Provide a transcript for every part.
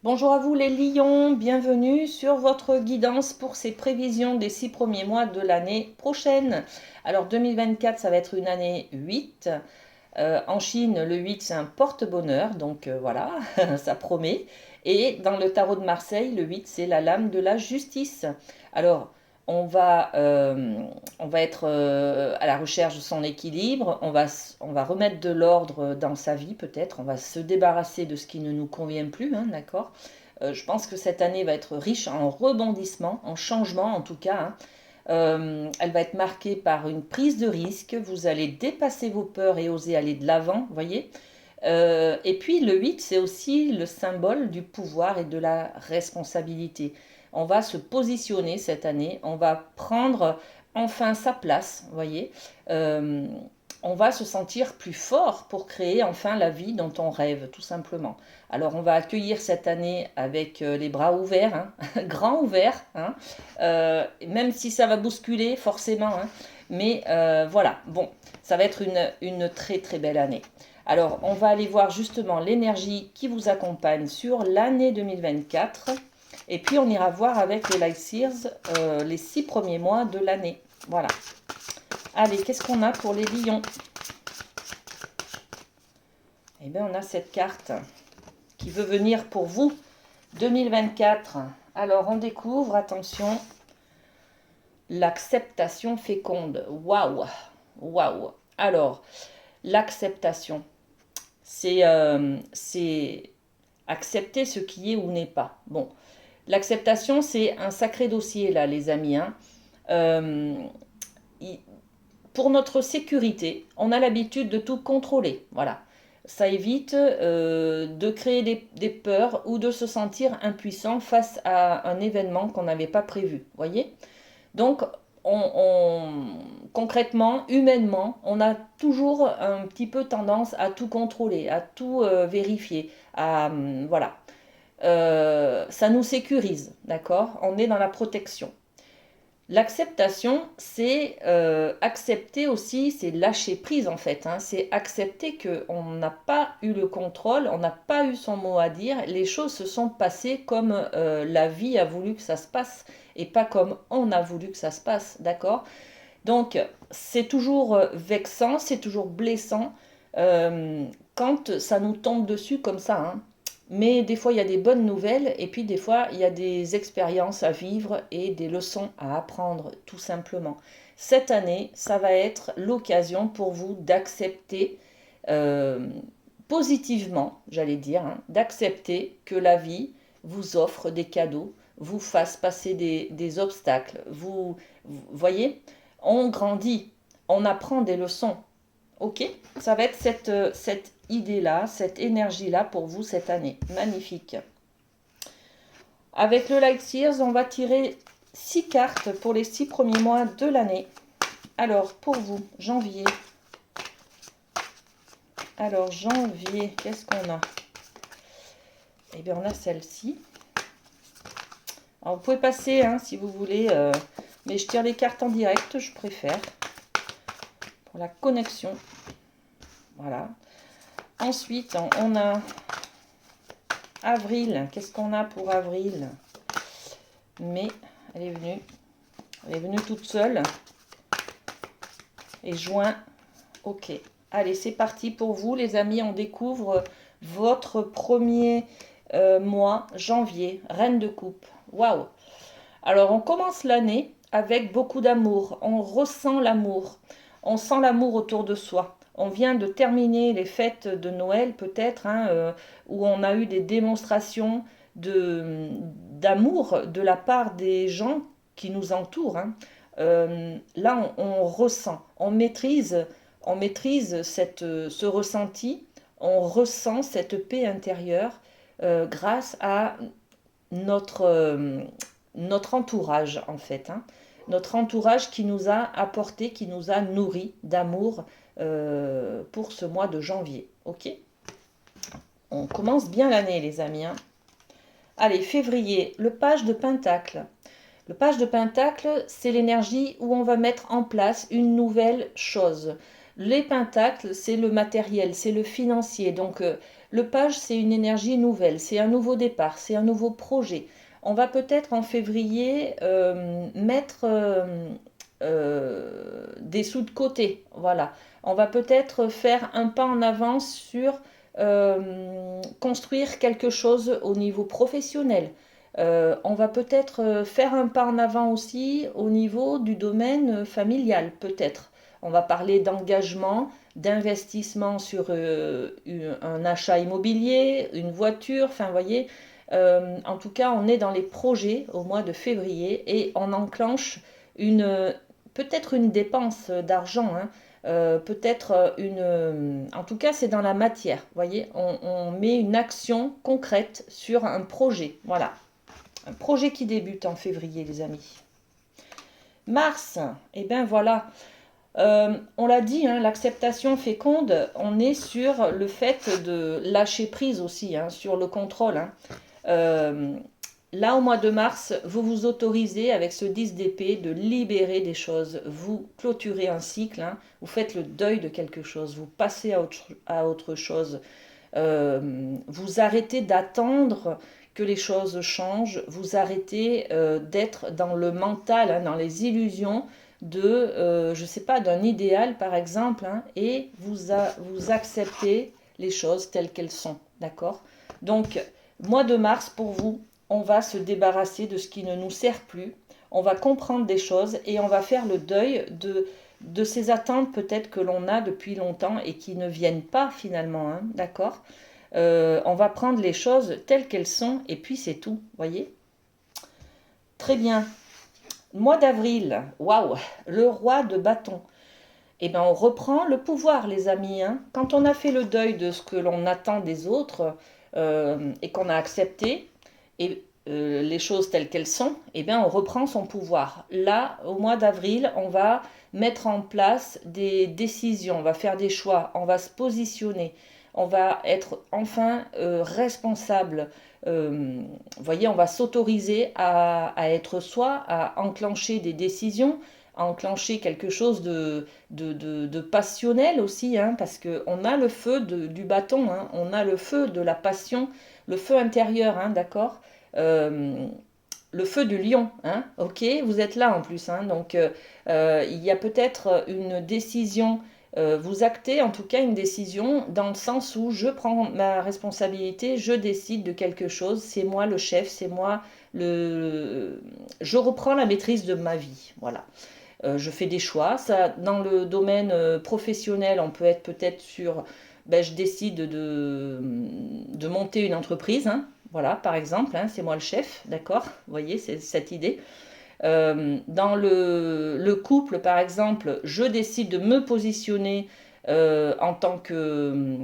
Bonjour à vous les lions, bienvenue sur votre guidance pour ces prévisions des 6 premiers mois de l'année prochaine. Alors 2024, ça va être une année 8. En Chine, le 8, c'est un porte-bonheur, donc voilà, ça promet. Et dans le tarot de Marseille, le 8, c'est la lame de la justice. Alors, on va, euh, on va être à la recherche de son équilibre, on va remettre de l'ordre dans sa vie peut-être, on va se débarrasser de ce qui ne nous convient plus, hein, d'accord. Je pense que cette année va être riche en rebondissements, en changements en tout cas, hein. Elle va être marquée par une prise de risque. Vous allez dépasser vos peurs et oser aller de l'avant, voyez. Et puis le 8, c'est aussi le symbole du pouvoir et de la responsabilité. On va se positionner cette année, on va prendre enfin sa place, voyez. Euh, on va se sentir plus fort pour créer enfin la vie dont on rêve, tout simplement. Alors on va accueillir cette année avec les bras ouverts, hein, grands ouverts, hein, même si ça va bousculer forcément, hein, mais voilà, bon, ça va être une très très belle année. Alors on va aller voir justement l'énergie qui vous accompagne sur l'année 2024, et puis on ira voir avec les Light Seers les 6 premiers mois de l'année. Voilà. Allez, qu'est-ce qu'on a pour les lions? Eh bien, on a cette carte qui veut venir pour vous 2024. Alors, on découvre, attention, l'acceptation féconde. Waouh, waouh. Alors, l'acceptation, c'est accepter ce qui est ou n'est pas. Bon, l'acceptation, c'est un sacré dossier là, les amis, hein. Euh, pour notre sécurité, on a l'habitude de tout contrôler. Voilà. Ça évite de créer des peurs ou de se sentir impuissant face à un événement qu'on n'avait pas prévu. Voyez. Donc, concrètement, humainement, on a toujours un petit peu tendance à tout contrôler, à tout vérifier. Voilà. Ça nous sécurise, d'accord. On est dans la protection. L'acceptation, c'est accepter aussi, c'est lâcher prise en fait, hein. C'est accepter qu'on n'a pas eu le contrôle, on n'a pas eu son mot à dire, les choses se sont passées comme la vie a voulu que ça se passe et pas comme on a voulu que ça se passe, d'accord? Donc c'est toujours vexant, c'est toujours blessant quand ça nous tombe dessus comme ça, hein. Mais des fois, il y a des bonnes nouvelles et puis des fois, il y a des expériences à vivre et des leçons à apprendre, tout simplement. Cette année, ça va être l'occasion pour vous d'accepter euh, positivement, j'allais dire, hein, d'accepter que la vie vous offre des cadeaux, vous fasse passer des obstacles. Vous voyez, on grandit, on apprend des leçons. Ok, ça va être cette idée-là, cette énergie-là pour vous cette année. Magnifique. Avec le Light Seers, on va tirer 6 cartes pour les 6 premiers mois de l'année. Alors, pour vous, janvier. Alors, janvier, qu'est-ce qu'on a? Eh bien, on a celle-ci. Alors, vous pouvez passer, hein, si vous voulez, mais je tire les cartes en direct, je préfère. Pour la connexion. Voilà. Ensuite, on a avril. Qu'est-ce qu'on a pour avril? Mai, elle est venue. Elle est venue toute seule. Et juin, ok. Allez, c'est parti pour vous, les amis. On découvre votre premier mois, janvier, Reine de coupe. Waouh! Alors, on commence l'année avec beaucoup d'amour. On ressent l'amour. On sent l'amour autour de soi. On vient de terminer les fêtes de Noël, peut-être, hein, où on a eu des démonstrations d'amour de la part des gens qui nous entourent, hein. Là, on ressent, on maîtrise ce ressenti, on ressent cette paix intérieure grâce à notre, notre entourage, en fait, hein. Notre entourage qui nous a apporté, qui nous a nourri d'amour pour ce mois de janvier. Ok? On commence bien l'année, les amis, hein. Allez, février, le page de Pentacle. Le page de Pentacle, c'est l'énergie où on va mettre en place une nouvelle chose. Les pentacles, c'est le matériel, c'est le financier. Donc, le page, c'est une énergie nouvelle, c'est un nouveau départ, c'est un nouveau projet. On va peut-être en février mettre des sous de côté, voilà. On va peut-être faire un pas en avant sur construire quelque chose au niveau professionnel. On va peut-être faire un pas en avant aussi au niveau du domaine familial, peut-être. On va parler d'engagement, d'investissement sur un achat immobilier, une voiture, enfin, vous voyez, en tout cas, on est dans les projets au mois de février et on enclenche peut-être une dépense d'argent, hein, peut-être en tout cas, c'est dans la matière, vous voyez, on met une action concrète sur un projet, voilà. Un projet qui débute en février, les amis. Mars, et bien voilà, on l'a dit, hein, l'acceptation féconde, on est sur le fait de lâcher prise aussi, hein, sur le contrôle. Hein. Là, au mois de mars, vous vous autorisez avec ce 10 d'épée de libérer des choses. Vous clôturez un cycle, hein, vous faites le deuil de quelque chose, vous passez à autre chose. Vous arrêtez d'attendre que les choses changent, vous arrêtez d'être dans le mental, hein, dans les illusions je ne sais pas, d'un idéal par exemple, hein, et vous acceptez les choses telles qu'elles sont, d'accord? Donc, mois de mars pour vous, on va se débarrasser de ce qui ne nous sert plus, on va comprendre des choses et on va faire le deuil de ces attentes peut-être que l'on a depuis longtemps et qui ne viennent pas finalement, hein, d'accord? On va prendre les choses telles qu'elles sont et puis c'est tout, voyez? Très bien. Mois d'avril, waouh, le roi de bâton. Eh bien, on reprend le pouvoir, les amis. Hein. Quand on a fait le deuil de ce que l'on attend des autres et qu'on a accepté et, les choses telles qu'elles sont, eh bien, on reprend son pouvoir. Là, au mois d'avril, on va mettre en place des décisions, on va faire des choix, on va se positionner, on va être enfin responsable. Vous voyez, on va s'autoriser à être soi, à enclencher des décisions, à enclencher quelque chose de passionnel aussi, hein, parce qu'on a le feu du bâton, hein, on a le feu de la passion, le feu intérieur, hein, d'accord. Le feu du lion, hein, ok, vous êtes là en plus, hein, donc il y a peut-être une décision, vous actez en tout cas une décision dans le sens où je prends ma responsabilité, je décide de quelque chose, c'est moi le chef, c'est moi je reprends la maîtrise de ma vie, voilà. Je fais des choix. Ça, dans le domaine professionnel, on peut être peut-être sur, ben, je décide de monter une entreprise, hein. Voilà, par exemple, hein, c'est moi le chef, d'accord? Vous voyez, c'est cette idée. Dans le couple, par exemple, je décide de me positionner en tant que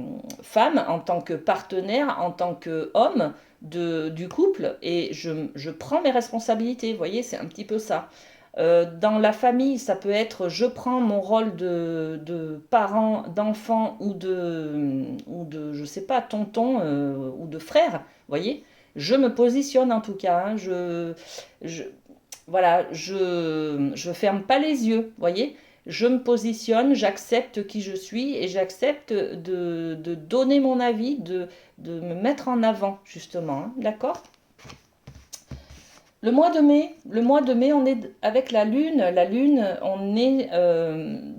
femme, en tant que partenaire, en tant qu'homme du couple, et je prends mes responsabilités. Vous voyez, c'est un petit peu ça. Dans la famille, ça peut être je prends mon rôle de parent, d'enfant je sais pas, tonton ou de frère, vous voyez. Je me positionne en tout cas, hein, je, voilà, je ferme pas les yeux, vous voyez. Je me positionne, j'accepte qui je suis et j'accepte de donner mon avis, de me mettre en avant, justement, hein, d'accord? Le mois de mai, on est avec la lune. La lune, on est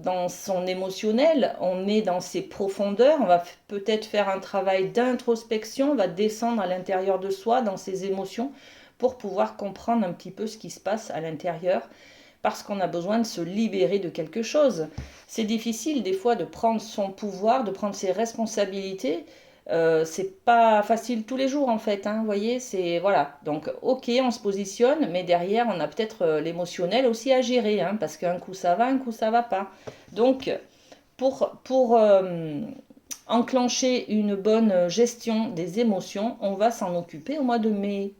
dans son émotionnel, on est dans ses profondeurs. On va peut-être faire un travail d'introspection, on va descendre à l'intérieur de soi, dans ses émotions, pour pouvoir comprendre un petit peu ce qui se passe à l'intérieur, parce qu'on a besoin de se libérer de quelque chose. C'est difficile des fois de prendre son pouvoir, de prendre ses responsabilités. C'est pas facile tous les jours en fait, hein, vous voyez, c'est voilà. Donc ok, on se positionne, mais derrière on a peut-être l'émotionnel aussi à gérer, hein, parce qu'un coup ça va, un coup ça va pas. Donc pour enclencher une bonne gestion des émotions, on va s'en occuper au mois de mai,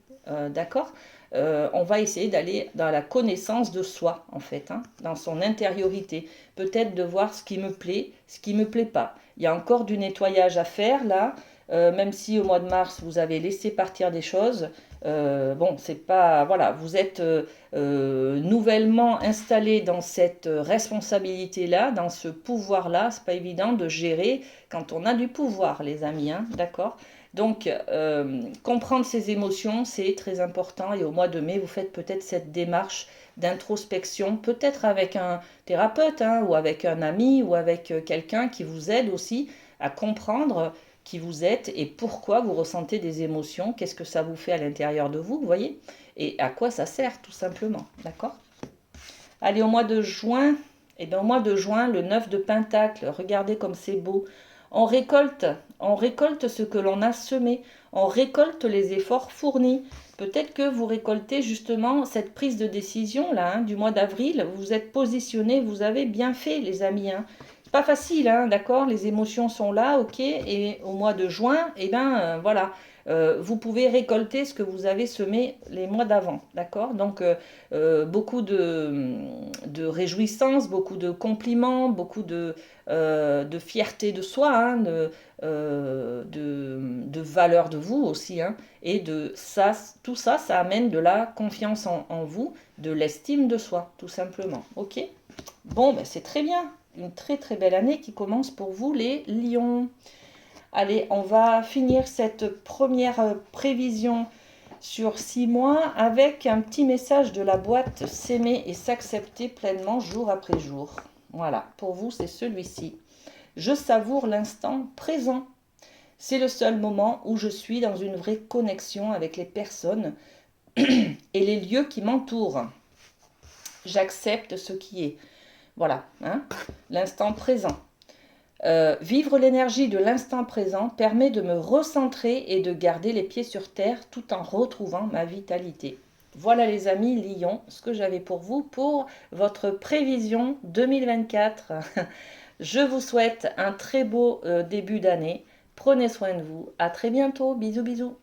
d'accord? On va essayer d'aller dans la connaissance de soi, en fait, hein, dans son intériorité. Peut-être de voir ce qui me plaît, ce qui ne me plaît pas. Il y a encore du nettoyage à faire, là. même si au mois de mars, vous avez laissé partir des choses. Bon, c'est pas... Voilà, vous êtes nouvellement installé dans cette responsabilité-là, dans ce pouvoir-là. C'est pas évident de gérer quand on a du pouvoir, les amis, hein, d'accord? Donc, comprendre ses émotions, c'est très important. Et au mois de mai, vous faites peut-être cette démarche d'introspection, peut-être avec un thérapeute, hein, ou avec un ami, ou avec quelqu'un qui vous aide aussi à comprendre qui vous êtes et pourquoi vous ressentez des émotions, qu'est-ce que ça vous fait à l'intérieur de vous, vous voyez, et à quoi ça sert tout simplement, d'accord? Allez, au mois de juin, et bien au mois de juin, le 9 de Pentacle, regardez comme c'est beau. On récolte ce que l'on a semé, on récolte les efforts fournis. Peut-être que vous récoltez justement cette prise de décision là, hein, du mois d'avril. Vous êtes positionné, vous avez bien fait, les amis. Hein. Pas facile, hein, d'accord? Les émotions sont là, ok. Et au mois de juin, eh ben voilà, vous pouvez récolter ce que vous avez semé les mois d'avant, d'accord? Donc beaucoup de réjouissance, beaucoup de compliments, beaucoup de fierté de soi, hein, de valeur de vous aussi, hein, et de ça, tout ça, ça amène de la confiance en vous, de l'estime de soi, tout simplement. Ok? Bon, ben c'est très bien. Une très très belle année qui commence pour vous, les lions. Allez, on va finir cette première prévision sur 6 mois avec un petit message de la boîte s'aimer et s'accepter pleinement jour après jour. Voilà, pour vous c'est celui-ci. Je savoure l'instant présent. C'est le seul moment où je suis dans une vraie connexion avec les personnes et les lieux qui m'entourent. J'accepte ce qui est. Voilà, hein, l'instant présent. Vivre l'énergie de l'instant présent permet de me recentrer et de garder les pieds sur terre tout en retrouvant ma vitalité. Voilà les amis Lion, ce que j'avais pour vous pour votre prévision 2024. Je vous souhaite un très beau début d'année. Prenez soin de vous. À très bientôt. Bisous bisous.